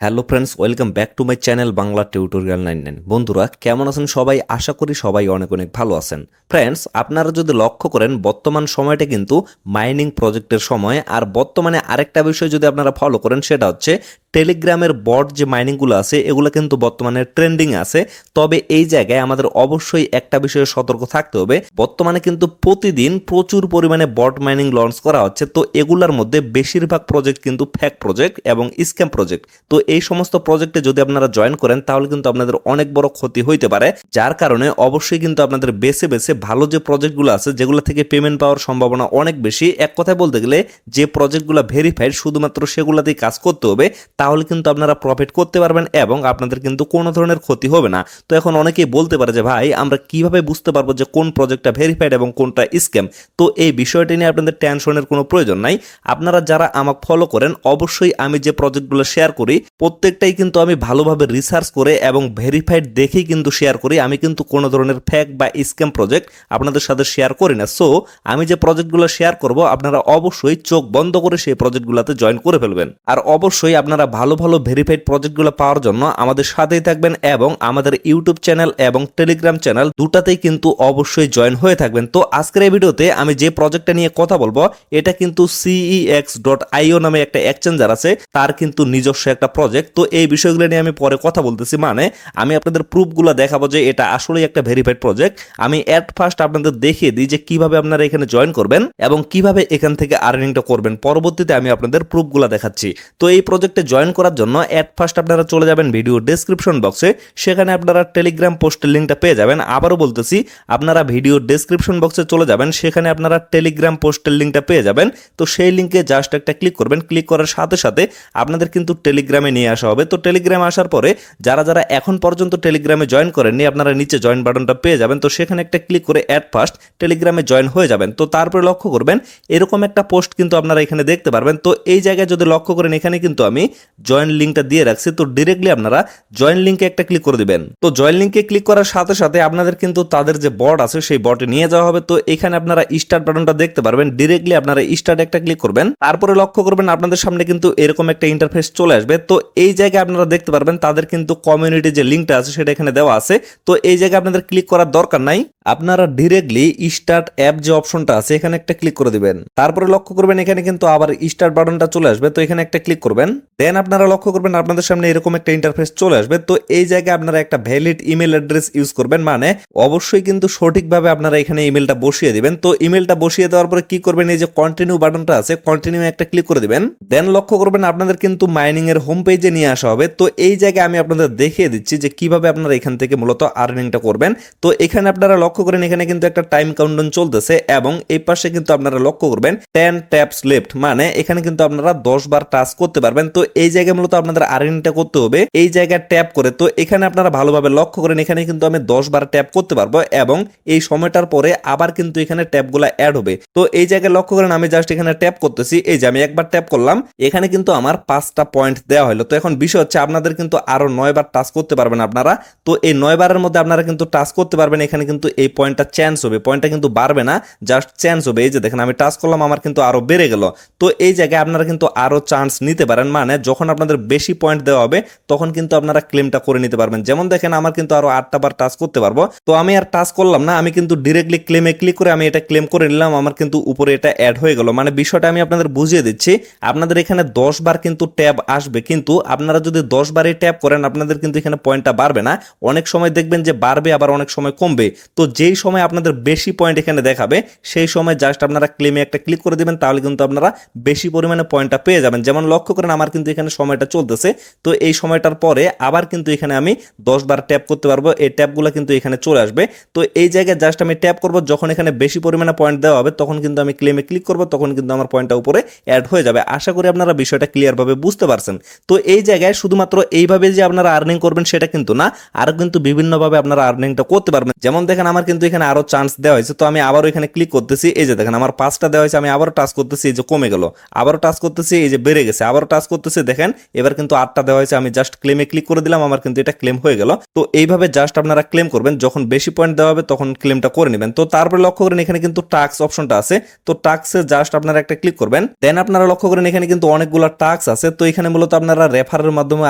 Hello friends, welcome back to my channel Bangla tutorial 99। বন্ধুরা কেমন আছেন সবাই? আশা করি সবাই অনেক অনেক ভালো আছেন। ফ্রেন্ডস, আপনারা যদি লক্ষ্য করেন বর্তমান সময়টা কিন্তু মাইনিং প্রজেক্টের সময়। আর বর্তমানে আরেকটা বিষয় যদি আপনারা ফলো করেন সেটা হচ্ছে টেলিগ্রামের বট যে মাইনিংগুলো আছে এগুলো কিন্তু বর্তমানে ট্রেন্ডিং আছে। তবে এই জায়গায় আমাদের অবশ্যই একটা বিষয়ে সতর্ক থাকতে হবে। বর্তমানে কিন্তু প্রতিদিন প্রচুর পরিমাণে বট মাইনিং লঞ্চ করা হচ্ছে। তো এগুলোর মধ্যে বেশিরভাগ প্রজেক্ট কিন্তু ফেক প্রজেক্ট এবং স্ক্যাম প্রজেক্ট। তো এই সমস্ত প্রজেক্টে যদি আপনারা জয়েন করেন তাহলে কিন্তু আপনাদের অনেক বড় ক্ষতি হইতে পারে। যার কারণে অবশ্যই কিন্তু আপনাদের বেছে বেছে ভালো যে প্রজেক্টগুলো আছে যেগুলো থেকে পেমেন্ট পাওয়ার সম্ভাবনা অনেক বেশি, এক কথায় বলতে গেলে যে প্রজেক্টগুলো ভেরিফাইড শুধুমাত্র সেগুলোতেই কাজ করতে হবে, তাহলে কিন্তু আপনারা প্রফিট করতে পারবেন এবং আপনাদের কিন্তু কোনো ধরনের ক্ষতি হবে না। তো এখন অনেকেই বলতে পারে যে ভাই আমরা কিভাবে বুঝতে পারবো যে কোন প্রজেক্টটা ভেরিফাইড এবং কোনটা স্ক্যাম? তো এই বিষয়টি নিয়ে আপনাদের টেনশনের কোনো প্রয়োজন নাই। আপনারা যারা আমাকে ফলো করেন অবশ্যই আমি যে প্রজেক্টগুলো শেয়ার করি প্রত্যেকটাই কিন্তু আমি ভালোভাবে রিসার্চ করে এবং ভেরিফাইড দেখেই কিন্তু শেয়ার করি। আমি কিন্তু কোনো ধরনের ফেক বা স্ক্যাম প্রজেক্ট আপনাদের সাথে শেয়ার করি না। সো আমি যে প্রজেক্টগুলো শেয়ার করব আপনারা অবশ্যই চোখ বন্ধ করে সেই প্রজেক্টগুলোতে জয়েন করে ফেলবেন। আর অবশ্যই আপনারা ভালো ভালো ভেরিফাইড প্রজেক্টগুলো পাওয়ার জন্য আমাদের সাথেই থাকবেন এবং আমাদের ইউটিউব চ্যানেল এবং টেলিগ্রাম চ্যানেল দুটাতেই কিন্তু অবশ্যই জয়েন হয়ে থাকবেন। তো আজকের এই ভিডিওতে আমি যে প্রজেক্টটা নিয়ে কথা বলবো এটা কিন্তু cex.io নামে একটা এক্সচেঞ্জার আছে, তার কিন্তু নিজস্ব একটা প্রজেক্ট। তো এই বিষয়গুলো নিয়ে আমি পরে কথা বলতেছি, মানে আমি আপনাদের প্রুফগুলো দেখাবো যে এটা আসলেই একটা ভেরিফাইড প্রজেক্ট। আমি এট ফার্স্ট আপনাদের দেখিয়ে দিই যে কিভাবে আপনারা এখানে জয়েন করবেন এবং কিভাবে এখান থেকে আর্নিংটা করবেন। পরবর্তীতে আমি আপনাদের প্রুফগুলো দেখাচ্ছি। তো এই প্রজেক্টে জয়েন করার জন্য এট ফার্স্ট আপনারা চলে যাবেন ভিডিও ডেসক্রিপশন বক্সে, সেখানে আপনারা টেলিগ্রাম পোস্টের লিঙ্কটা পেয়ে যাবেন। আবারও বলতেছি, আপনারা ভিডিও ডেসক্রিপশন বক্সে চলে যাবেন, সেখানে আপনারা টেলিগ্রাম পোস্টের লিঙ্কটা পেয়ে যাবেন। তো সেই লিঙ্কে জাস্ট একটা ক্লিক করবেন, ক্লিক করার সাথে সাথে আপনাদের কিন্তু টেলিগ্রামে নিয়ে আসা হবে। তো টেলিগ্রামে আসার পরে যারা যারা এখন পর্যন্ত টেলিগ্রামে জয়েন করেননি আপনারা নিচে জয়েন বাটনটা পেয়ে যাবেন। তো সেখানে একটা ক্লিক করে অ্যাট ফার্স্ট টেলিগ্রামে জয়েন হয়ে যাবেন। তো তারপরে লক্ষ্য করবেন এরকম একটা পোস্ট কিন্তু আপনারা এখানে দেখতে পারবেন। তো এই জায়গায় যদি লক্ষ্য করেন এখানে কিন্তু আমি জয়েন লিঙ্কটা দিয়ে রাখছি। তো ডিরেক্টলি আপনারা জয়েন লিঙ্কে একটা ক্লিক করে দিবেন। তো জয়েন লিঙ্কে ক্লিক করার সাথে সাথে আপনাদের কিন্তু তাদের যে বট আছে সেই বটে নিয়ে যাওয়া হবে। তো এখানে আপনারা স্টার্ট বাটনটা দেখতে পারবেন, ডিরেক্টলি আপনারা স্টার্ট একটা ক্লিক করবেন। তারপরে লক্ষ্য করবেন আপনাদের সামনে কিন্তু এরকম একটা ইন্টারফেস চলে আসবে। তো এই জায়গায় আপনারা দেখতে পারবেন তাদের কিন্তু কমিউনিটি যে লিঙ্কটা আছে সেটা এখানে দেওয়া আছে। তো এই জায়গায় আপনাদের ক্লিক করার দরকার নাই, আপনারা ডিরেক্টলি স্টার্ট অ্যাপ যে অপশনটা আছে এখানে একটা ক্লিক করে দিবেন। তারপরে লক্ষ্য করবেন এখানে কিন্তু আবার স্টার্ট বাটনটা চলে আসবে। তো এখানে একটা ক্লিক করবেন, দেন আপনারা লক্ষ্য করবেন আপনাদের সামনে এরকম একটা ইন্টারফেস চলে আসবে। তো এই জায়গায় আপনারা একটা ভ্যালিড ইমেল অ্যাড্রেস ইউজ করবেন, মানে অবশ্যই কিন্তু সঠিকভাবে আপনারা এখানে ইমেলটা বসিয়ে দিবেন। তো ইমেলটা বসিয়ে দেওয়ার পরে কি করবেন, এই যে কন্টিনিউ বাটনটা আছে কন্টিনিউ একটা ক্লিক করে দিবেন। দেন লক্ষ্য করবেন আপনাদের কিন্তু মাইনিং এর হোম পেজে নিয়ে আসা হবে। তো এই জায়গায় আমি আপনাদের দেখিয়ে দিচ্ছি যে কিভাবে আপনারা এখান থেকে মূলত আর্নিংটা করবেন। তো এখানে আপনারা লক্ষ্য করেন এখানে কিন্তু একটা টাইম কাউন্টডাউন চলতেছে এবং এই পাশে কিন্তু আপনারা লক্ষ্য করবেন 10 ট্যাপস লেফট, মানে এখানে কিন্তু আপনারা 10 বার টাচ করতে পারবেন। তো এই জায়গায় মূলত আপনাদের আর্নিংটা করতে হবে এই জায়গায় ট্যাপ করে। তো এখানে আপনারা ভালোভাবে লক্ষ্য করেন এখানে কিন্তু আমি 10 বার ট্যাপ করতে পারবো এবং এই সময়টার পরে আবার কিন্তু এখানে ট্যাপগুলো অ্যাড হবে। তো এই জায়গায় লক্ষ্য করেন আমি জাস্ট এখানে ট্যাপ করতেছি, এই যে আমি একবার ট্যাপ করলাম, এখানে কিন্তু আমার 5টা পয়েন্ট দেওয়া হলো। তো এখন বিষয় হচ্ছে আপনাদের কিন্তু আরো 9 বার টাচ করতে পারবেন আপনারা। তো এই 9 বারের মধ্যে আপনারা কিন্তু টাচ করতে পারবেন। এখানে কিন্তু এই পয়েন্টটা চেঞ্জ হবে, পয়েন্টটা কিন্তু বাড়বে না, জাস্ট চেঞ্জ হবে। এই যে দেখেন আমি টাচ করলাম আমার কিন্তু আরো বেড়ে গেল। তো এই জায়গায় আপনারা কিন্তু আরো চান্স নিতে পারেন, মানে যখন আপনাদের বেশি পয়েন্ট দেওয়া হবে তখন কিন্তু আপনারা ক্লেমটা করে নিতে পারবেন। যেমন দেখেন আমার কিন্তু আরো 8টা বার টাচ করতে পারবো। তো আমি আর টাচ করলাম না, আমি কিন্তু ডিরেক্টলি ক্লেমে ক্লিক করে আমি এটা ক্লেম করে নিলাম, আমার কিন্তু উপরে এটা অ্যাড হয়ে গেল। মানে বিষয়টা আমি আপনাদের বুঝিয়ে দিচ্ছি, আপনাদের এখানে 10 বার কিন্তু ট্যাব আসবে, কিন্তু আপনারা যদি 10 বারে ট্যাপ করেন আপনাদের কিন্তু এখানে পয়েন্টটা বাড়বে না। অনেক সময় দেখবেন যে বাড়বে আবার অনেক সময় কমবে। তো যেই সময় আপনাদের বেশি পয়েন্ট এখানে দেখাবে সেই সময় জাস্ট আপনারা ক্লেমে একটা ক্লিক করে দিবেন, তাহলে কিন্তু আপনারা বেশি পরিমাণে পয়েন্টটা পেয়ে যাবেন। যেমন লক্ষ্য করেন আমার কিন্তু এখানে সময়টা চলতেছে। তো এই সময়টার পরে আবার কিন্তু এখানে আমি 10 বার ট্যাপ করতে পারবো, এই ট্যাপগুলো কিন্তু এখানে চলে আসবে। তো এই জায়গায় জাস্ট আমি ট্যাপ করব, যখন এখানে বেশি পরিমাণে পয়েন্ট দেওয়া হবে তখন কিন্তু আমি ক্লেমে ক্লিক করব, তখন কিন্তু আমার পয়েন্টটা উপরে অ্যাড হয়ে যাবে। আশা করি আপনারা বিষয়টা ক্লিয়ারভাবে বুঝতে পারছেন। তো এই জায়গায় শুধুমাত্র এইভাবে যে আপনারা আর্নিং করবেন সেটা কিন্তু না, আরো কিন্তু বিভিন্নভাবে আপনারা আর্নিংটা করতে পারবেন। যেমন দেখেন আমার আমার কিন্তু এখানে আরো চান্স দেওয়া হয়েছে। তো আমি আবারও এখানে ক্লিক করতেছি, এই যে দেখেন আমার 5টা দেওয়া হয়েছে, আমি আবারও টাচ করতেছি, এই যে কমে গেল, আবারও টাচ করতেছি, এই যে বেড়ে গেছে, আবারও টাচ করতেছি, দেখেন এবার কিন্তু 8টা দেওয়া হয়েছে। আমি জাস্ট ক্লেমে ক্লিক করে দিলাম, আমার কিন্তু এটা ক্লেম হয়ে গেল। তো এইভাবে জাস্ট আপনারা ক্লেম করবেন, যখন বেশি পয়েন্ট দেওয়া হবে তখন ক্লেমটা করে নেবেন। তো তারপরে লক্ষ্য করেন এখানে কিন্তু টাস্ক অপশনটা আছে, তো টাস্কে জাস্ট আপনারা একটা ক্লিক করবেন। দেন আপনারা লক্ষ্য করেন এখানে কিন্তু অনেকগুলো টাস্ক আছে, তো এখানে মূলত আপনারা রেফারের মাধ্যমে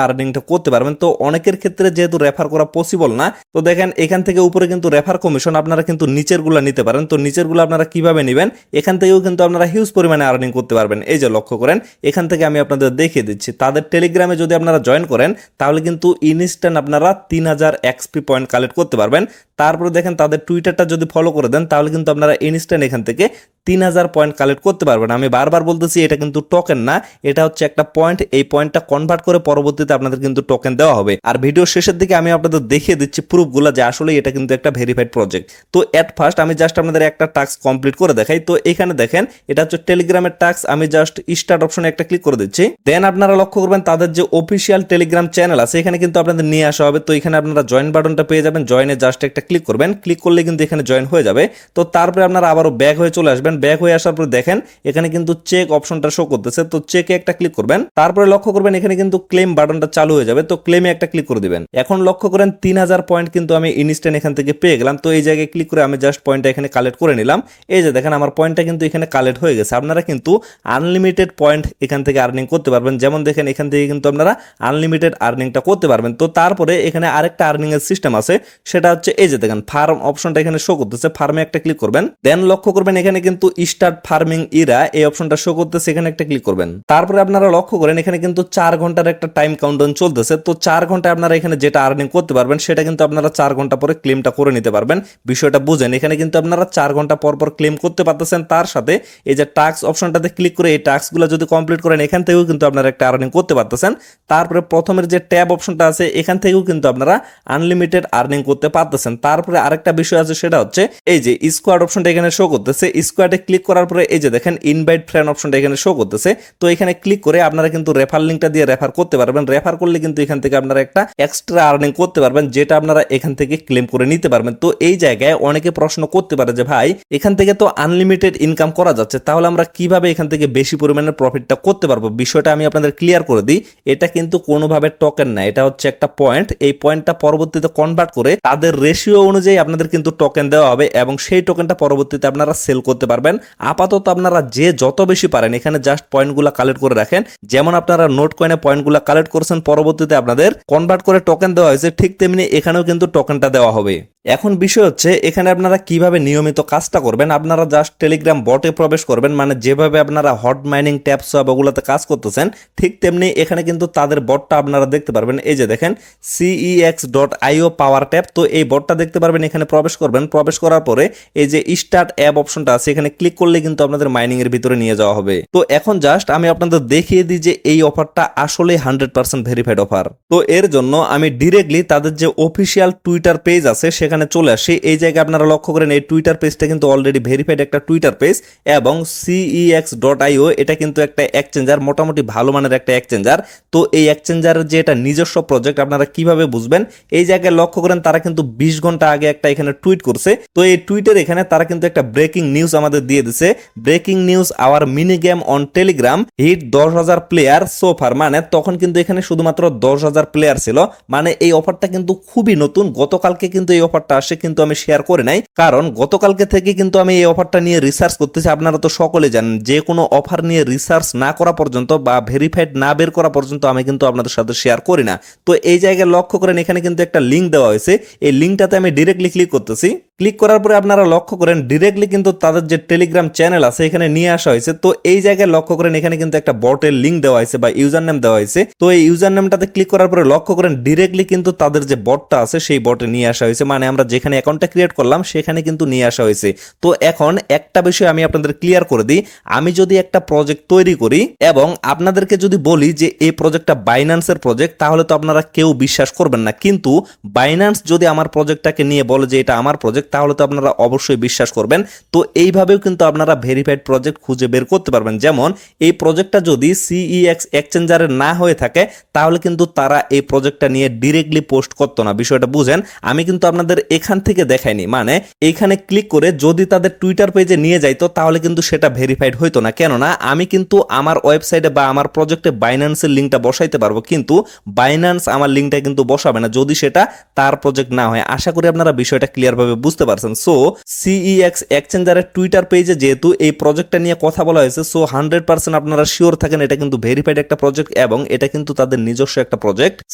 আর্নিংটা করতে পারবেন। তো অনেকের ক্ষেত্রে যেহেতু রেফার করা পসিবল না, তো দেখেন এখান থেকে উপরে কিন্তু রেফার কমিশন, আপনারা কিন্তু নিচের গুলা নিতে পারেন। তো নিচের গুলো আপনারা কিভাবে নেবেন, এখান থেকেও কিন্তু আপনারা হিউজ পরিমাণে আর্নিং করতে পারবেন। এই যে লক্ষ্য করেন এখান থেকে আমি আপনাদের দেখিয়ে দিচ্ছি, তাদের টেলিগ্রামে যদি আপনারা জয়েন করেন তাহলে কিন্তু ইনস্ট্যান্ট আপনারা 3000 এক্সপি পয়েন্ট কালেক্ট করতে পারবেন। তারপরে দেখেন তাদের টুইটারটা যদি ফলো করে দেন তাহলে কিন্তু আপনারা ইনস্ট্যান্ট এখান থেকে 3000 পয়েন্ট কালেক্ট করতে পারবেন। আমি বারবার বলতেছি এটা কিন্তু টোকেন না, এটা হচ্ছে একটা পয়েন্ট, এই পয়েন্টটা কনভার্ট করে পরবর্তীতে আপনাদের কিন্তু টোকেন দেওয়া হবে। আর ভিডিও শেষের দিকে আমি আপনাদের দেখিয়ে দিচ্ছি প্রুফগুলো যে আসলে এটা কিন্তু একটা ভেরিফাইড প্রজেক্ট। তো এট ফার্স্ট আমি জাস্ট আপনাদের একটা টাস্ক কমপ্লিট করে দেখাই। তো এখানে দেখেন এটা হচ্ছে টেলিগ্রামের টাস্ক, আমি জাস্ট স্টার্ট অপশনে একটা ক্লিক করে দিচ্ছি। দেন আপনারা লক্ষ্য করবেন তাদের যে অফিসিয়াল টেলিগ্রাম চ্যানেল আছে এখানে কিন্তু আপনাদের নিয়ে আসা হবে। তো এখানে আপনারা জয়েন বাটনটা পেয়ে যাবেন, জয়েনে জাস্ট একটা ক্লিক করবেন, ক্লিক করলে কিন্তু এখানে জয়েন হয়ে যাবে। তো তারপরে আপনারা আবারও ব্যাক হয়ে চলে আসবেন, ব্যাক হয়ে আসার পর দেখেন এখানে কিন্তু চেক অপশনটা শো করতেছে, তো চেকে একটা ক্লিক করবেন। তারপরে লক্ষ্য করবেন এখানে কিন্তু ক্লেম বাটনটা চালু হয়ে যাবে, তো ক্লেমে একটা ক্লিক করে দিবেন। এখন লক্ষ্য করেন 3000 পয়েন্ট কিন্তু আমি ইনস্ট্যান্ট এখান থেকে পেয়ে গেলাম। তো এই জায়গায় ক্লিক করে আমি জাস্ট পয়েন্টটা এখানে কালেক্ট করে নিলাম। এই যে দেখেন আমার পয়েন্টটা কিন্তু এখানে কালেক্ট হয়ে গেছে। আপনারা কিন্তু আনলিমিটেড পয়েন্ট এখান থেকে আর্নিং করতে পারবেন, যেমন দেখেন এখান থেকে কিন্তু আপনারা আনলিমিটেড আর্নিংটা করতে পারবেন। তো তারপরে এখানে আরেকটা আর্নিং এর সিস্টেম আছে, সেটা হচ্ছে এই যে দেখেন ফার্ম অপশনটা এখানে শো করতেছে, ফার্মে একটা ক্লিক করবেন। দেন লক্ষ্য করবেন এখানে কিন্তু স্টার্ট ফার্মিং ইরা এই অপশনটা শো করতেছে, এখানে একটা ক্লিক করবেন। তারপরে আপনারা লক্ষ্য করেন এখানে কিন্তু 4 ঘন্টার একটা টাইম কাউন্টডাউন চলতেছে। তো 4 ঘন্টায় আপনারা এখানে যেটা আর্নিং করতে পারবেন সেটা কিন্তু আপনারা 4 ঘন্টা পরে ক্লেমটা করে নিতে পারবেন। বিষয়টা বুঝেন, এখানে কিন্তু আপনারা 4 ঘন্টা পর পর ক্লেম করতে পারতেছেন। তার সাথে এই যে টাস্ক অপশনটাতে ক্লিক করে এই টাস্কগুলো যদি কমপ্লিট করেন এখান থেকেও কিন্তু আপনারা একটা আর্নিং করতে পারতেছেন। তারপরে প্রথমের যে ট্যাব অপশনটা আছে এখান থেকেও কিন্তু আপনারা আনলিমিটেড আর্নিং করতে পারতেছেন। তারপরে আরেকটা বিষয় আছে, সেটা হচ্ছে এই যে স্কোয়াড অপশনটা এখানে শো করতেছে, স্কোয়াডে ক্লিক করার পরে এই যে দেখেন ইনভাইট ফ্রেন্ড অপশনটা এখানে শো করতেছে। তো এখানে ক্লিক করে আপনারা কিন্তু রেফার লিঙ্কটা দিয়ে রেফার করতে পারবেন। রেফার করলে কিন্তু এখান থেকে আপনারা একটা এক্সট্রা আর্নিং করতে পারবেন, যেটা আপনারা এখান থেকে ক্লেম করে নিতে পারবেন। তো এই জায়গায় অনেকে প্রশ্ন করতে পারে যে ভাই এখান থেকে তো আনলিমিটেড ইনকাম করা যাচ্ছে, তাহলে আমরা কিভাবে এখান থেকে বেশি পরিমাণের প্রফিটটা করতে পারবো? বিষয়টা আমি আপনাদের ক্লিয়ার করে দিই, এটা কিন্তু কোনোভাবে টোকেন না, এটা হচ্ছে একটা পয়েন্ট। এই পয়েন্টটা পরবর্তীতে কনভার্ট করে তাদের রেশিও অনুযায়ী আপনাদের কিন্তু টোকেন দেওয়া হবে এবং সেই টোকেনটা পরবর্তীতে আপনারা সেল করতে পারবেন। আপাতত আপনারা যে যত বেশি পারেন এখানে জাস্ট পয়েন্টগুলো কালেক্ট করে রাখেন, যেমন আপনারা নোট কয়েনে পয়েন্টগুলো কালেক্ট করেছেন, পরবর্তীতে আপনাদের কনভার্ট করে টোকেন দেওয়া হয়েছে, ঠিক তেমনি এখানেও কিন্তু টোকেনটা দেওয়া হবে। এখন বিষয় হচ্ছে এখানে আপনারা কিভাবে নিয়মিত কাজটা করবেন। আপনারা জাস্ট টেলিগ্রাম বটে প্রবেশ করবেন, মানে যেভাবে আপনারা হট মাইনিং ট্যাপ সব ওগুলোতে কাজ করতেছেন ঠিক তেমনি এখানে কিন্তু তাদের বটটা আপনারা দেখতে পারবেন। এই যে দেখেন cex.io পাওয়ার ট্যাপ, তো এই বটটা দেখতে পারবেন। এখানে প্রবেশ করবেন, প্রবেশ করার পরে এই যে স্টার্ট অ্যাপ অপশনটা আছে এখানে ক্লিক করলে কিন্তু আপনাদের মাইনিং এর ভিতরে নিয়ে যাওয়া হবে। তো এখন জাস্ট আমি আপনাদের দেখিয়ে দিই যে এই অফারটা আসলে 100% ভেরিফাইড অফার। তো এর জন্য আমি ডিরেক্টলি তাদের যে অফিসিয়াল টুইটার পেজ আছে সেখানে চলে আসি। এই জায়গায় আপনারা লক্ষ্য করেন এই টুইটার পেজটা কিন্তু অলরেডি ভেরিফাইড একটা টুইটার পেজ এবং cex.io এটা কিন্তু একটা এক্সচেঞ্জার, মোটামুটি ভালো মানের একটা এক্সচেঞ্জার। তো এই এক্সচেঞ্জারের যে এটা নিজস্ব প্রজেক্ট আপনারা কিভাবে বুঝবেন, এই জায়গায় লক্ষ্য করেন তারা কিন্তু 20 ঘন্টা আগে একটা এখানে টুইট করছে। তো এই টুইটের এখানে তারা কিন্তু একটা ব্রেকিং নিউজ আমাদের দিয়ে দিছে, breaking news our mini game on Telegram hit 10,000 player so far. মানে তখন কিন্তু এখানে শুধুমাত্র 10,000 প্লেয়ার ছিল, মানে এই অফারটা কিন্তু খুবই নতুন। গতকালকে কিন্তু এই অফারটা আসে, কিন্তু আমি শেয়ার করে নাই, কারণ গতকালকে থেকে কিন্তু আমি এই অফারটা নিয়ে রিসার্চ করতেছি। আপনারা তো সকলে জানেন যে কোনো অফার নিয়ে রিসার্চ না করা পর্যন্ত বা ভেরিফাইড না বের করা পর্যন্ত আমি কিন্তু আপনাদের সাথে শেয়ার করি না। তো এই জায়গায় লক্ষ্য করেন এখানে কিন্তু একটা লিঙ্ক দেওয়া হয়েছে, এই লিঙ্কটাতে আমি ডিরেক্টলি ক্লিক করতেছি। ক্লিক করার পরে আপনারা লক্ষ্য করেন ডিরেক্টলি কিন্তু তাদের যে টেলিগ্রাম চ্যানেল আছে এখানে নিয়ে আসা হয়েছে। তো এই জায়গায় লক্ষ্য করেন এখানে কিন্তু একটা বটের লিঙ্ক দেওয়া হয়েছে বা ইউজার নেম দেওয়া হয়েছে। তো এই ইউজার নেমটাতে ক্লিক করার পরে লক্ষ্য করেন ডিরেক্টলি কিন্তু তাদের যে বটটা আছে সেই বটে নিয়ে আসা হয়েছে, মানে আমরা যেখানে অ্যাকাউন্টটা ক্রিয়েট করলাম সেখানে কিন্তু নিয়ে আসা হয়েছে। তো এখন একটা বিষয় আমি আপনাদের ক্লিয়ার করে দিই, আমি যদি একটা প্রজেক্ট তৈরি করি এবং আপনাদেরকে যদি বলি যে এই প্রজেক্টটা বাইন্যান্সের প্রজেক্ট, তাহলে তো আপনারা কেউ বিশ্বাস করবেন না। কিন্তু বাইন্যান্স যদি আমার প্রজেক্টটাকে নিয়ে বলে যে এটা আমার প্রজেক্ট, তাহলে তো আপনারা অবশ্যই বিশ্বাস করবেন। তো এইভাবে এইভাবেও কিন্তু আপনারা ভেরিফাইড প্রজেক্ট খুঁজে বের করতে পারবেন। যেমন এই প্রজেক্টটা যদি সিইএক্স এক্সচেঞ্জারের না হয়ে থাকে তাহলে কিন্তু তারা এই প্রজেক্টটা নিয়ে ডিরেক্টলি পোস্ট করতো না। বিষয়টা বুঝেন, আমি কিন্তু আপনাদের এখান থেকে দেখাইনি, মানে এইখানে ক্লিক করে যদি তাদের টুইটার পেজে নিয়ে যাইতো তাহলে কিন্তু সেটা ভেরিফাইড হইতো না। কেননা আমি কিন্তু আমার ওয়েবসাইটে বা আমার প্রজেক্টে বাইন্যান্সের লিঙ্কটা বসাইতে পারবো, কিন্তু বাইন্যান্স আমার লিঙ্কটা কিন্তু বসাবে না যদি সেটা তার প্রজেক্ট না হয়। আশা করি আপনারা বিষয়টা ক্লিয়ারভাবে বুঝতে পারছেন। সো সিইএক্স এক্সচেঞ্জারের টুইটার পেজে যেহেতু এই প্রজেক্টটা নিয়ে কথা বলা হয়েছে, সো 100% আপনারা শিওর থাকেন এটা কিন্তু ভেরিফাইড একটা প্রজেক্ট এবং এটা কিন্তু তাদের নিজস্ব একটা প্রজেক্ট।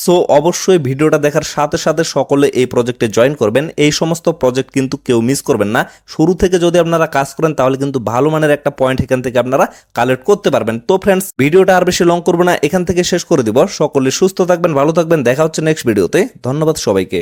সো অবশ্যই ভিডিওটা দেখার সাথে সাথে সকলে এই প্রজেক্টে জয়েন করবেন। এই সমস্ত প্রজেক্ট কিন্তু কেউ মিস করবেন না। শুরু থেকে যদি আপনারা কাজ করেন তাহলে কিন্তু ভালো মানের একটা পয়েন্ট এখান থেকে আপনারা কালেক্ট করতে পারবেন। তো ফ্রেন্ডস, ভিডিওটা আর বেশি লং করবো না, এখান থেকে শেষ করে দিব। সকলে সুস্থ থাকবেন, ভালো থাকবেন, দেখা হচ্ছে নেক্সট ভিডিওতে। ধন্যবাদ সবাইকে।